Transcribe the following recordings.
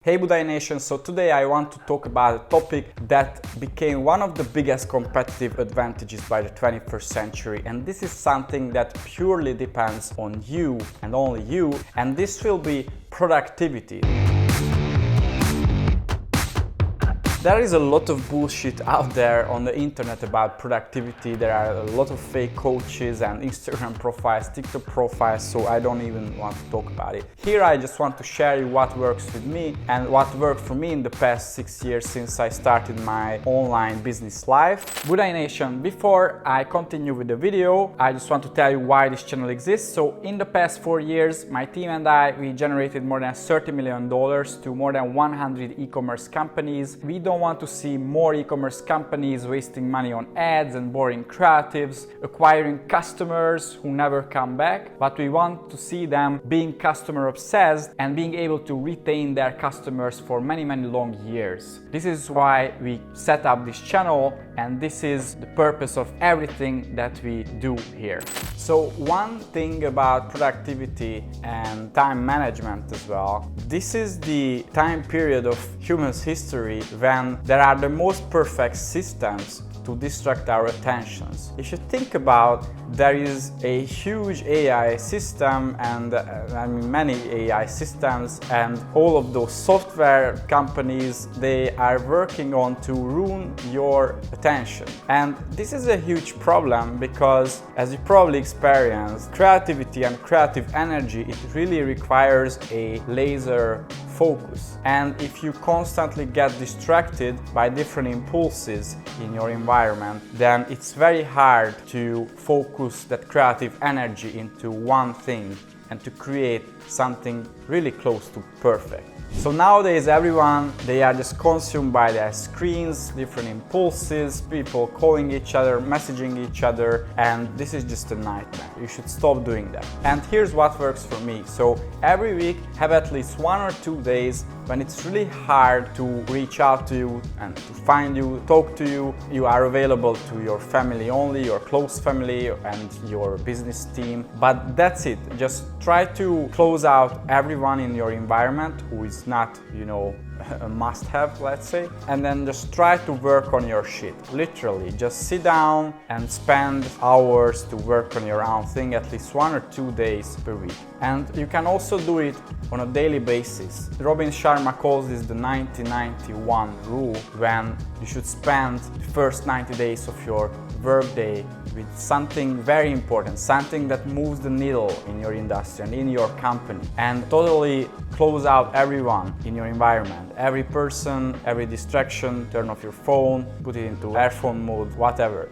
Hey Budai Nation, so today I want to talk about a topic that became one of the biggest competitive advantages by the 21st century, and this is something that purely depends on you and only you, and this will be productivity. There is a lot of bullshit out there on the internet about productivity. There are a lot of fake coaches and Instagram profiles, TikTok profiles, so I don't even want to talk about it. Here I just want to share you what works with me and what worked for me in the past 6 years since I started my online business life. Budai Nation, before I continue with the video, I just want to tell you why this channel exists. So in the past 4 years, my team and we generated more than $30 million to more than 100 e-commerce companies. We don't want to see more e-commerce companies wasting money on ads and boring creatives, acquiring customers who never come back, but we want to see them being customer obsessed and being able to retain their customers for many long years. This is why we set up this channel, and this is the purpose of everything that we do here. So one thing about productivity and time management as well, this is the time period of human's history when there are the most perfect systems to distract our attentions. If you think about, there is a huge AI system and many AI systems, and all of those software companies, they are working on to ruin your attention. And this is a huge problem because, as you probably experienced, creativity and creative energy, it really requires a laser focus. And if you constantly get distracted by different impulses in your environment, then it's very hard to focus that creative energy into one thing and to create something really close to perfect. So nowadays everyone, they are just consumed by their screens, different impulses, people calling each other, messaging each other, and this is just a nightmare. You should stop doing that. And here's what works for me. So every week have at least 1 or 2 days when it's really hard to reach out to you and to find you, talk to you. You are available to your family only, your close family and your business team. But that's it. Just try to close out everyone in your environment who is not, a must-have, let's say, and then just try to work on your shit. Literally, just sit down and spend hours to work on your own thing at least 1 or 2 days per week. And you can also do it on a daily basis. Sharmas calls this the 90-91 rule, when you should spend the first 90 days of your workday with something very important, something that moves the needle in your industry and in your company, and totally close out everyone in your environment. Every person, every distraction, turn off your phone, put it into airphone mode, whatever.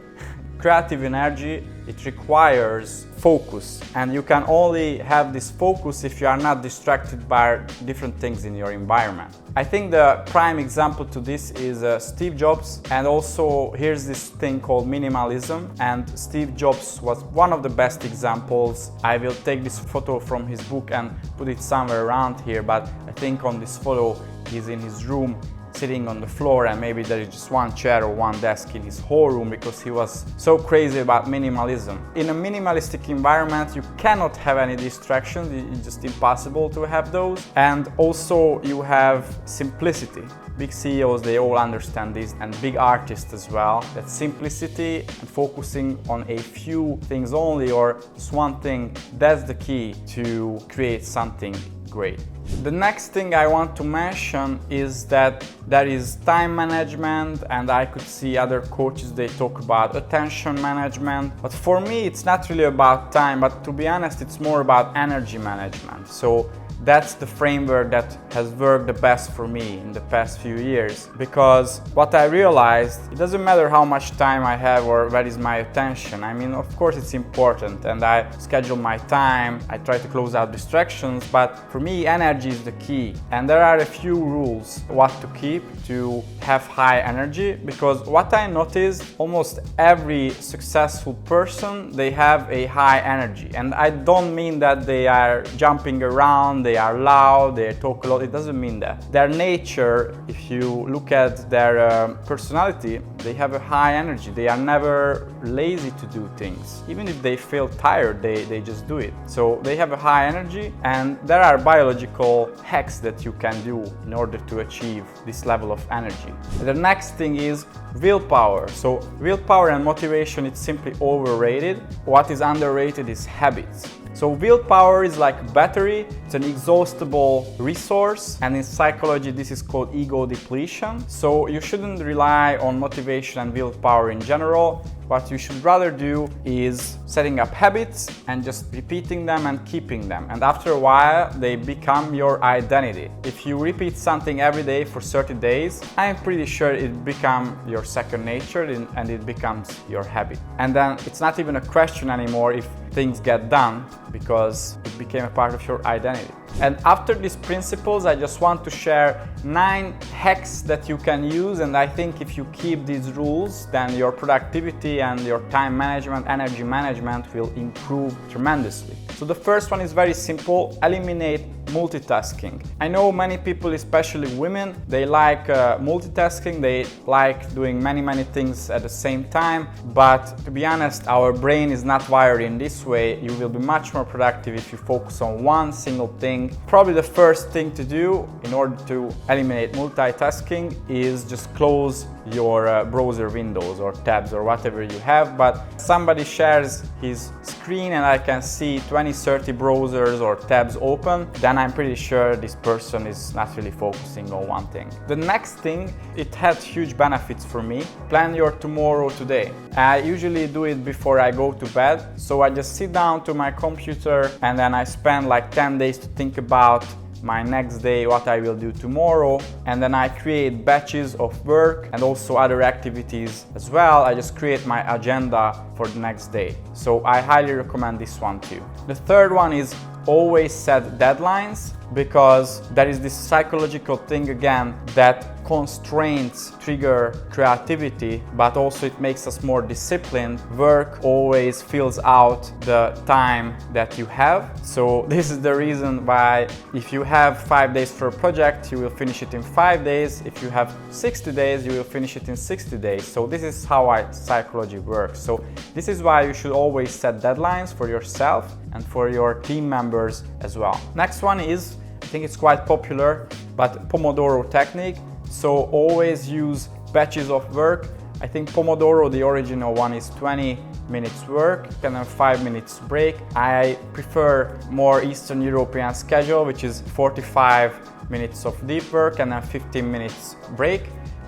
Creative energy, it requires focus, and you can only have this focus if you are not distracted by different things in your environment. I think the prime example to this is Steve Jobs, and also here's this thing called minimalism, and Steve Jobs was one of the best examples. I will take this photo from his book and put it somewhere around here, but I think on this photo he's in his room sitting on the floor, and maybe there is just one chair or one desk in his whole room because he was so crazy about minimalism. In a minimalistic environment, you cannot have any distractions. It's just impossible to have those. And also you have simplicity. Big CEOs, they all understand this, and big artists as well, that simplicity and focusing on a few things only, or just one thing, that's the key to create something great. The next thing I want to mention is that there is time management, and I could see other coaches, they talk about attention management, but for me it's not really about time, but to be honest it's more about energy management. So that's the framework that has worked the best for me in the past few years, because what I realized, it doesn't matter how much time I have or where is my attention. I mean, of course it's important, and I schedule my time, I try to close out distractions, but for me energy is the key. And there are a few rules what to keep to have high energy, because what I noticed, almost every successful person, they have a high energy, and I don't mean that they are jumping around, they are loud, they talk a lot. It doesn't mean that. Their nature, if you look at their personality, they have a high energy. They are never lazy to do things. Even if they feel tired, they just do it. So they have a high energy, and there are biological hacks that you can do in order to achieve this level of energy. The next thing is willpower. So willpower and motivation, it's simply overrated. What is underrated is habits. So willpower is like battery, it's an exhaustible resource, and in psychology this is called ego depletion. So you shouldn't rely on motivation and willpower in general. What you should rather do is setting up habits and just repeating them and keeping them. And after a while, they become your identity. If you repeat something every day for 30 days, I'm pretty sure it becomes your second nature and it becomes your habit. And then it's not even a question anymore if things get done, because it became a part of your identity. And after these principles, I just want to share 9 hacks that you can use, and I think if you keep these rules, then your productivity and your time management, energy management will improve tremendously. So the first one is very simple: eliminate multitasking. I know many people, especially women, they like multitasking, they like doing many things at the same time, but to be honest, our brain is not wired in this way. You will be much more productive if you focus on one single thing. Probably the first thing to do in order to eliminate multitasking is just close your browser windows or tabs or whatever you have. But somebody shares his screen and I can see 20-30 browsers or tabs open, then I'm pretty sure this person is not really focusing on one thing. The next thing, it had huge benefits for me. Plan your tomorrow today. I usually do it before I go to bed, so I just sit down to my computer and then I spend like 10 days to think about my next day, what I will do tomorrow, and then I create batches of work and also other activities as well. I just create my agenda for the next day. So I highly recommend this one too. The third one is always set deadlines, because there is this psychological thing again that constraints trigger creativity, but also it makes us more disciplined. Work always fills out the time that you have. So this is the reason why if you have 5 days for a project, you will finish it in 5 days. If you have 60 days, you will finish it in 60 days. So this is how psychology works. So this is why you should always set deadlines for yourself and for your team members as well. Next one is, I think it's quite popular, but Pomodoro Technique. So always use batches of work. I think Pomodoro, the original one, is 20 minutes work and then 5 minutes break. I prefer more Eastern European schedule, which is 45 minutes of deep work and then 15 minutes break.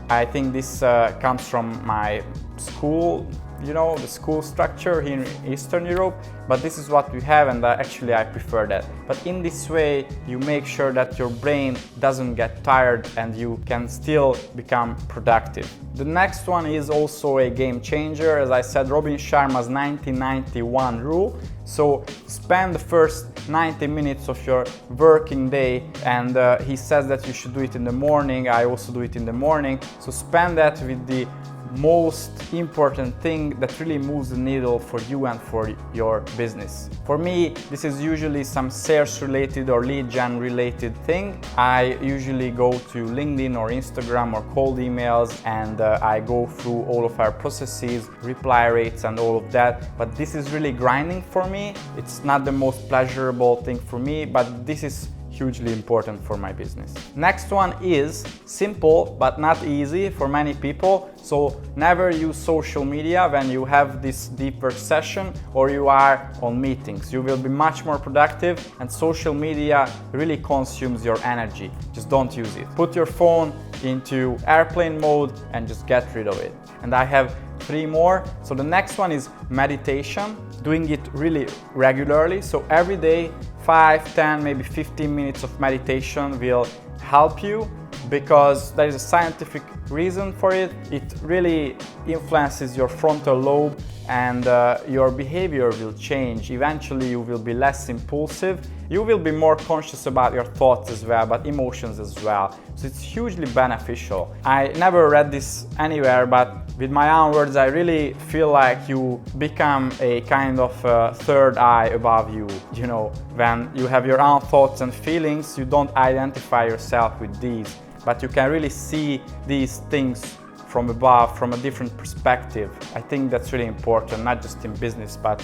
I think this comes from my school, you know, the school structure here in Eastern Europe, but this is what we have, and actually I prefer that. But in this way, you make sure that your brain doesn't get tired and you can still become productive. The next one is also a game changer. As I said, Robin Sharma's 1991 rule. So spend the first 90 minutes of your working day, and he says that you should do it in the morning. I also do it in the morning. So spend that with the most important thing that really moves the needle for you and for your business. For me, this is usually some sales related or lead gen related thing. I usually go to LinkedIn or Instagram or cold emails, and I go through all of our processes, reply rates and all of that. But this is really grinding for me. It's not the most pleasurable thing for me, but this is hugely important for my business. Next one is simple but not easy for many people. So never use social media when you have this deep work session or you are on meetings. You will be much more productive, and social media really consumes your energy. Just don't use it. Put your phone into airplane mode and just get rid of it. And I have 3 more. So the next one is meditation, doing it really regularly. So every day, 5, 10, maybe 15 minutes of meditation will help you, because there is a scientific reason for it. It really influences your frontal lobe, and your behavior will change. Eventually you will be less impulsive you will be more conscious about your thoughts as well, but emotions as well. So it's hugely beneficial. I never read this anywhere, but with my own words, I really feel like you become a kind of third eye above you. You know, when you have your own thoughts and feelings, you don't identify yourself with these, but you can really see these things from above, from a different perspective. I think that's really important, not just in business, but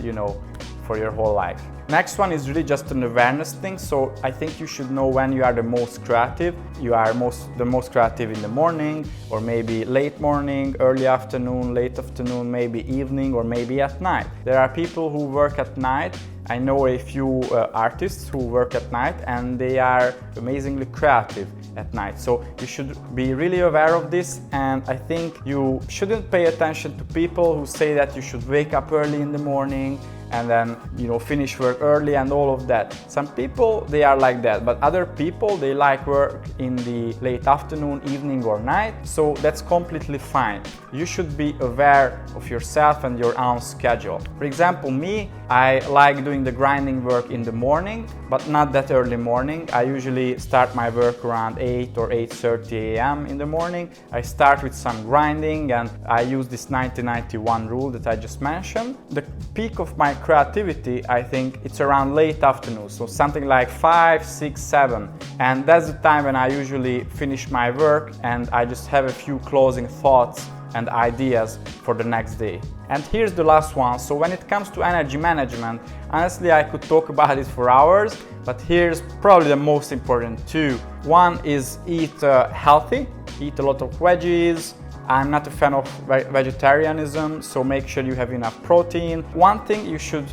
you know, for your whole life. Next one is really just an awareness thing. So I think you should know when you are the most creative. You are the most creative in the morning, or maybe late morning, early afternoon, late afternoon, maybe evening, or maybe at night. There are people who work at night. I know a few artists who work at night, and they are amazingly creative at night. So you should be really aware of this, and I think you shouldn't pay attention to people who say that you should wake up early in the morning and then, you know, finish work early and all of that. Some people, they are like that, but other people, they like work in the late afternoon, evening or night, so that's completely fine. You should be aware of yourself and your own schedule. For example, me, I like doing the grinding work in the morning, but not that early morning. I usually start my work around 8 or 8:30 a.m. in the morning. I start with some grinding, and I use this 90-91 rule that I just mentioned. The peak of my creativity, I think it's around late afternoon, so something like 5, 6, 7, and that's the time when I usually finish my work and I just have a few closing thoughts and ideas for the next day. And here's the last one. So when it comes to energy management, honestly, I could talk about it for hours, but here's probably the most important two. One is eat healthy, eat a lot of veggies. I'm not a fan of vegetarianism, so make sure you have enough protein. One thing you should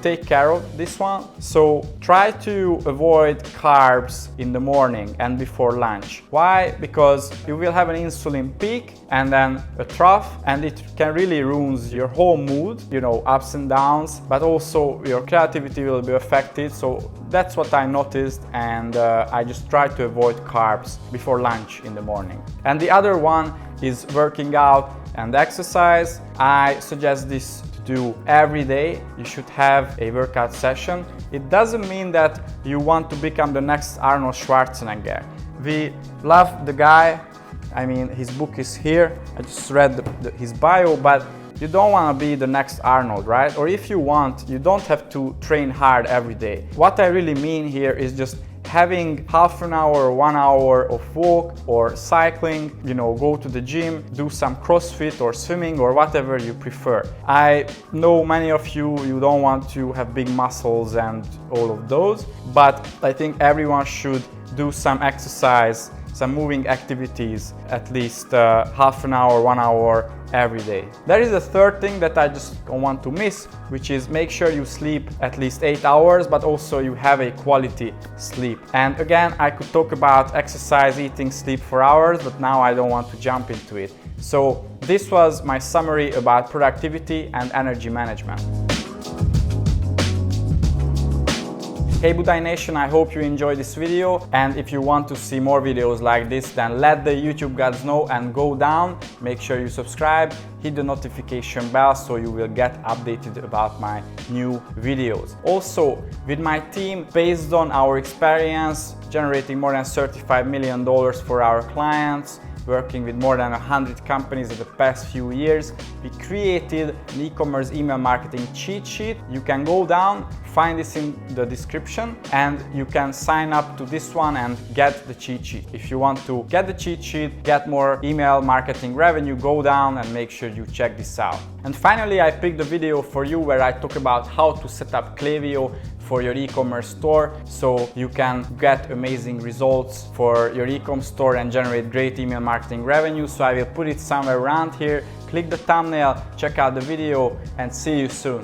take care of this one. So try to avoid carbs in the morning and before lunch. Why? Because you will have an insulin peak and then a trough, and it can really ruin your whole mood, you know, ups and downs, but also your creativity will be affected. So that's what I noticed, and I just try to avoid carbs before lunch in the morning. And the other one is working out and exercise. I suggest this to do every day. You should have a workout session. It doesn't mean that you want to become the next Arnold Schwarzenegger. We love the guy. I mean, his book is here. I just read his bio, but you don't want to be the next Arnold, right? Or if you want, you don't have to train hard every day. What I really mean here is just having half an hour or 1 hour of walk or cycling, you know, go to the gym, do some CrossFit or swimming or whatever you prefer. I know many of you don't want to have big muscles and all of those, but I think everyone should do some exercise, some moving activities, at least half an hour, 1 hour every day. There is a third thing that I just don't want to miss, which is make sure you sleep at least 8 hours, but also you have a quality sleep. And again, I could talk about exercise, eating, sleep for hours, but now I don't want to jump into it. So this was my summary about productivity and energy management. Hey Budai Nation, I hope you enjoyed this video, and if you want to see more videos like this, then let the YouTube gods know and go down. Make sure you subscribe, hit the notification bell so you will get updated about my new videos. Also, with my team, based on our experience generating more than $35 million for our clients, working with more than 100 companies in the past few years, we created an e-commerce email marketing cheat sheet. You can go down, find this in the description, and you can sign up to this one and get the cheat sheet. If you want to get the cheat sheet, get more email marketing revenue, go down and make sure you check this out. And finally, I picked a video for you where I talk about how to set up Klaviyo for your e-commerce store so you can get amazing results for your e-com store and generate great email marketing revenue. So I will put it somewhere around here. Click the thumbnail, check out the video, and see you soon.